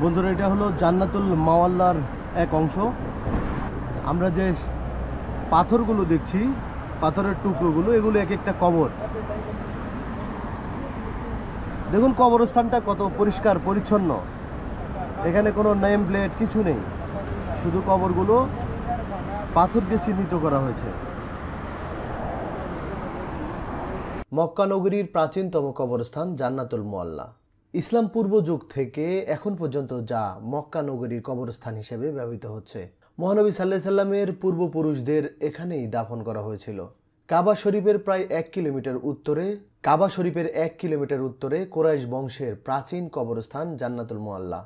বন্ধুরা, এটা হলো জান্নাতুল মাওয়াল্লার এক অংশ। আমরা যে পাথরগুলো দেখছি, পাথরের টুকরোগুলো, এগুলো এক একটা কবর। দেখুন কবরস্থানটা কত পরিষ্কার পরিচ্ছন্ন। এখানে কোনো নেম প্লেট কিছু নেই, শুধু কবরগুলো পাথর দিয়ে চিহ্নিত করা হয়েছে। মক্কা নগরীর প্রাচীনতম কবরস্থান জান্নাতুল মুআল্লা ইসলাম পূর্ব যুগ থেকে এখন পর্যন্ত যা মক্কা নগরীর কবরস্থান হিসেবে ব্যবহৃত হচ্ছে। মহানবী সাল্লাল্লাহু আলাইহি সাল্লামের পূর্বপুরুষদের এখানেই দাফন করা হয়েছিল। কাবা শরীফের প্রায় 1 কিলোমিটার উত্তরে কুরাইশ বংশের প্রাচীন কবরস্থান জান্নাতুল মুআল্লা।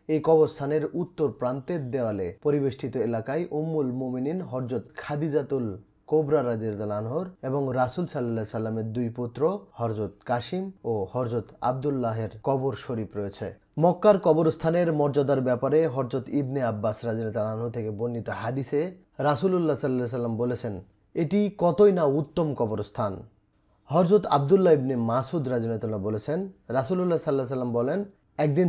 এই কবরস্থানের উত্তর প্রান্তের দেওয়ালে পরিবেষ্টিত এলাকায় উম্মুল মুমিনিন হযরত খাদিজাতুল কোবরা রাদিয়াল্লাহু আনহা এবং রাসূল সাল্লাল্লাহু আলাইহি সাল্লামের দুই পুত্র হযরত কাসিম ও হযরত আব্দুল্লাহের কবর শরীফ রয়েছে। মক্কার কবরস্থানের মর্যাদার ব্যাপারে হযরত ইবনে আব্বাস রাদিয়াল্লাহু আনহু থেকে বর্ণিত হাদিসে রাসূলুল্লাহ সাল্লাল্লাহু আলাইহি সাল্লাম বলেছেন, এটি কতই না উত্তম কবরস্থান। হযরত আব্দুল্লাহ ইবনে মাসউদ রাদিয়াল্লাহু আনহু বলেছেন, রাসূলুল্লাহ সাল্লাল্লাহু আলাইহি সাল্লাম বলেন, একদিন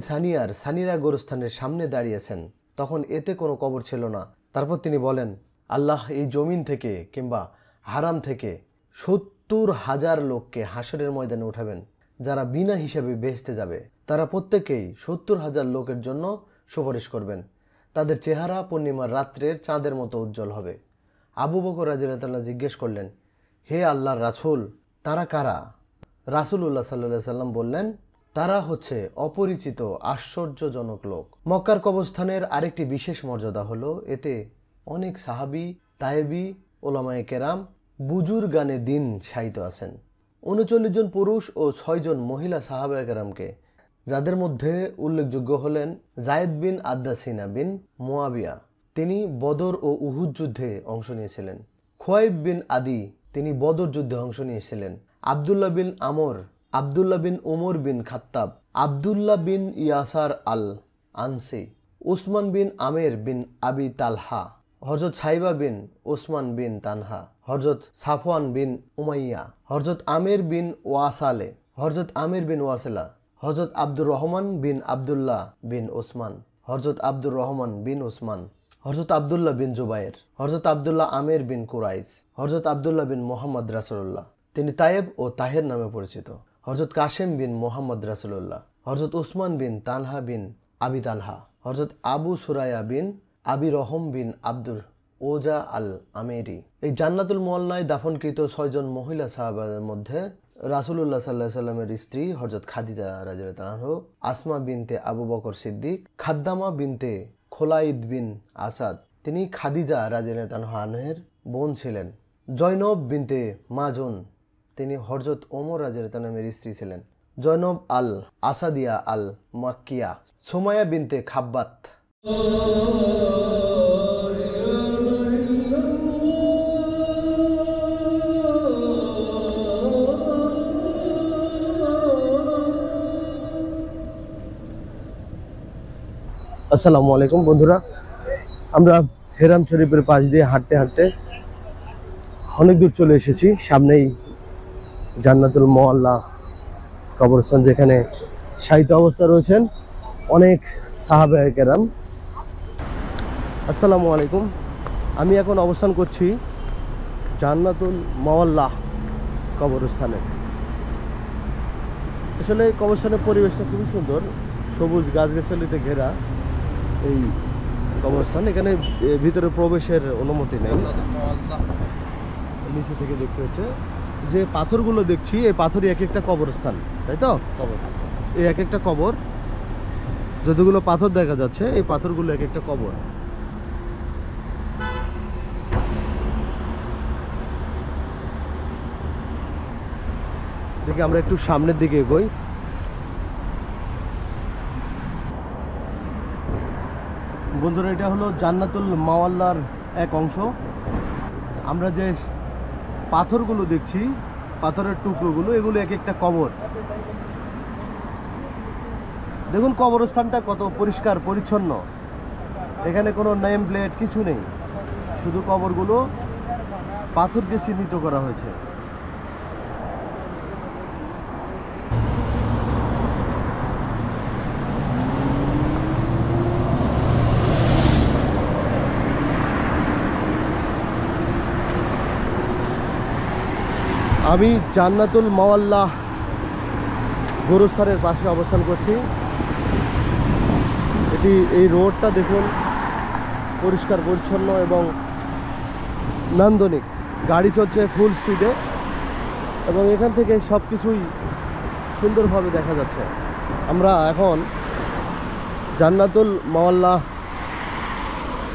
সানিরা গোরস্থানের সামনে দাঁড়িয়েছেন, তখন এতে কোনো কবর ছিল না। তারপর তিনি বলেন, আল্লাহ এই জমিন থেকে কিংবা হারাম থেকে 70,000 লোককে হাসরের ময়দানে উঠাবেন, যারা বিনা হিসাবে বেহেশতে যাবে। তারা প্রত্যেকেই 70,000 লোকের জন্য সুপারিশ করবেন। তাদের চেহারা পূর্ণিমার রাত্রের চাঁদের মতো উজ্জ্বল হবে। আবু বকর রাদিয়াল্লাহু আনহু জিজ্ঞেস করলেন, হে আল্লাহর রাসূল, তারা কারা? রাসূলুল্লাহ সাল্লাল্লাহু আলাইহি সাল্লাম বললেন, তারা হচ্ছে অপরিচিত আশ্চর্যজনক লোক। মক্কার কবরস্থানের আরেকটি বিশেষ মর্যাদা হলো এতে অনেক সাহাবী, তায়েবী, ওলামায়ে কেরাম, বুজুরগানে দিন শায়িত আছেন। 39 জন পুরুষ ও 6 জন মহিলা সাহাবায়ে কেরামকে, যাদের মধ্যে উল্লেখযোগ্য হলেন যায়েদ বিন আদ্দাসিনা বিন মুয়াবিয়া, তিনি বদর ও উহুদ যুদ্ধে অংশ নিয়েছিলেন। খুয়াইব বিন আদি, তিনি বদর যুদ্ধে অংশ নিয়েছিলেন। আব্দুল্লাহ বিন আমর, আব্দুল্লাহ বিন উমর বিন খাত্তাব, আব্দুল্লাহ বিন ইয়াসার আল আনসি, উসমান বিন আমের বিন আবি তালহা, হযরত সাইবা বিন ওসমান বিন তানহা, হযরত সাফওয়ান বিন উমাইয়া, হযরত আমের বিন ওয়াসালে, হযরত আমের বিন ওয়াসিলা, হযরত আব্দুর রহমান বিন আব্দুল্লাহ বিন ওসমান, হযরত আব্দুর রহমান বিন ওসমান, হযরত আব্দুল্লাহ বিন জুবাইর, হযরত আব্দুল্লাহ আমের বিন কুরাইজ, হযরত আব্দুল্লাহ বিন মোহাম্মদ রাসূলুল্লাহ, তিনি তায়েব ও তাহের নামে পরিচিত, হযরত কাসেম বিন মোহাম্মদ রাসূলুল্লাহ, হযরত উসমান বিন তানহা বিন আবি তালহা, হযরত আবু সুরায়া বিন আবি রহম বিন আব্দুর ওজা আল আমেরি। এই জান্নাতুল মুআল্লায় দাফনকৃত 6 জন মহিলা সাহাবাদের মধ্যে রাসূলুল্লাহ সাল্লাল্লাহু আলাইহি সাল্লামের স্ত্রী হযরত খাদিজা রাদিয়াল্লাহু আনহা, আসমা বিনতে আবু বকর সিদ্দিক, খাদ্দামা বিনতে খোলাইদ বিন আসাদ, তিনি খাদিজা রাদিয়াল্লাহু আনহার বোন ছিলেন। জয়নব বিনতে মাজুন, তিনি হযরত ওমর রাদিয়াল্লাহু আনহুর স্ত্রী ছিলেন। জয়নব আল আসাদিয়া আল মাক্কিয়া, সুমাইয়া বিনতে খাব্বাত। আসসালামু আলাইকুম বন্ধুরা, আমরা হেরাম শরীফের পাশ দিয়ে হাঁটতে হাঁটতে অনেক দূর চলে এসেছি। সামনেই জান্নাতুল মুআল্লা কবরস্থান, যেখানে শায়িত অবস্থা রয়েছেন অনেক সাহাবায়ে কেরাম। আসসালামু আলাইকুম, আমি এখন অবস্থান করছি জান্নাতুল মুআল্লা কবরস্থানে। আসলে কবরস্থানের পরিবেশটা খুবই সুন্দর, সবুজ গাছগাছালিতে ঘেরা এই কবরস্থান। এখানে ভিতরে প্রবেশের অনুমতি নেই, নিচে থেকে দেখতে হচ্ছে। যে পাথরগুলো দেখছি, এই পাথরই এক একটা কবরস্থান, তাই তো? এই এক একটা কবর, যতগুলো পাথর দেখা যাচ্ছে এই পাথরগুলো এক একটা কবর। দেখি আমরা একটু সামনের দিকে এগোই। বন্ধুরা, এটা হলো জান্নাতুল মুআল্লার এক অংশ। আমরা যে পাথরগুলো দেখছি, পাথরের টুকরোগুলো, এগুলো এক একটা কবর। দেখুন কবরস্থানটা কত পরিষ্কার পরিচ্ছন্ন। এখানে কোনো নেম প্লেট কিছু নেই, শুধু কবরগুলো পাথর দিয়ে চিহ্নিত করা হয়েছে। আমি জান্নাতুল মাওয়াল্লা গোরস্থানের পাশে অবস্থান করছি। এই রোডটা দেখুন, পরিষ্কার পরিচ্ছন্ন এবং নান্দনিক, গাড়ি চলছে ফুল স্পিডে এবং এখান থেকে সব কিছুই সুন্দরভাবে দেখা যাচ্ছে। আমরা এখন জান্নাতুল মাওয়াল্লা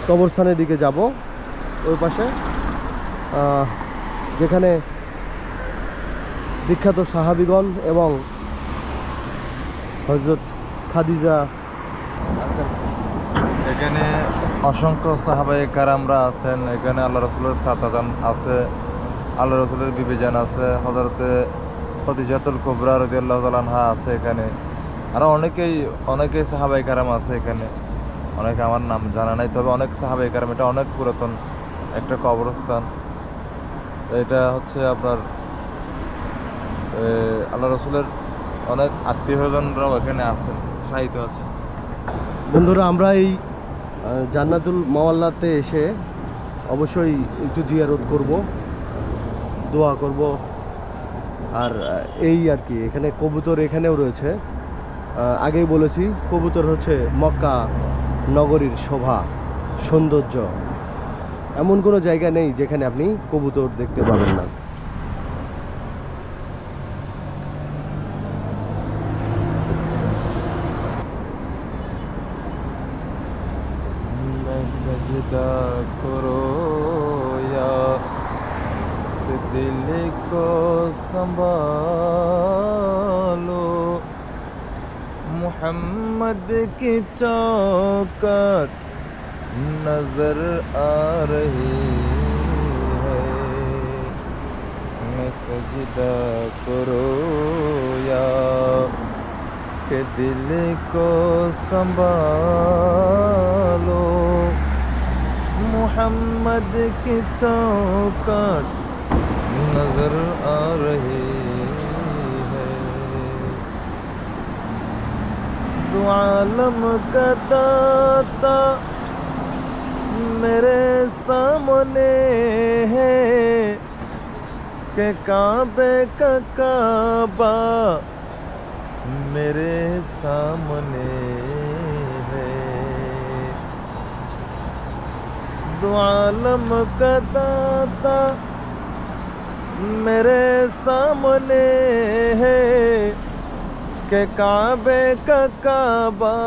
কবরস্থানের দিকে যাব, ওই পাশে যেখানে বিখ্যাত সাহাবীগণ এবং হযরত খাদিজা, এখানে অসংখ্য সাহাবায়ে কেরামরা আছেন। এখানে আল্লাহ রাসূলের চাচাজান আছে, আল্লাহ রাসূলের বিবিজান আছে, হযরতে খাদিজাতুল কুবরা রাদিয়াল্লাহু তাআলা আনহা আছে এখানে। আরও অনেকেই সাহাবায়ে কেরাম আছে এখানে, অনেকে আমার নাম জানা নাই, তবে অনেক সাহাবায়ে কেরাম। এটা অনেক পুরাতন একটা কবরস্থান। এটা হচ্ছে আপনার আল্লাহ রাসূলের অনেক আত্মীয়স্বজনরাও এখানে আছেন, শায়িত আছেন। বন্ধুরা, আমরা এই জান্নাতুল মাওয়াল্লাতে এসে অবশ্যই একটু জিয়ারত করব, দোয়া করব, আর এই আর কি। এখানে কবুতর এখানেও রয়েছে। আগেই বলেছি, কবুতর হচ্ছে মক্কা নগরীর শোভা, সৌন্দর্য। এমন কোনো জায়গা নেই যেখানে আপনি কবুতর দেখতে পাবেন না। सजदा करो या कि दिल को संभालो, मोहम्मद की चौखट नजर आ रही है। मैं सजदा करो या कि दिल को संभालो, मोहम्मद की चौखट नजर आ रही है। दो आलम का दाता मेरे सामने है, कि काबे का काबा मेरे सामने है। दो आलम का दाता मेरे सामने है, कि काबे का काबा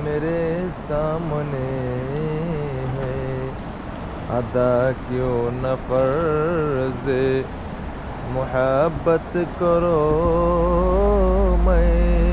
मेरे सामने है। अदा क्यों न फर्ज़ मोहब्बत करो, मैं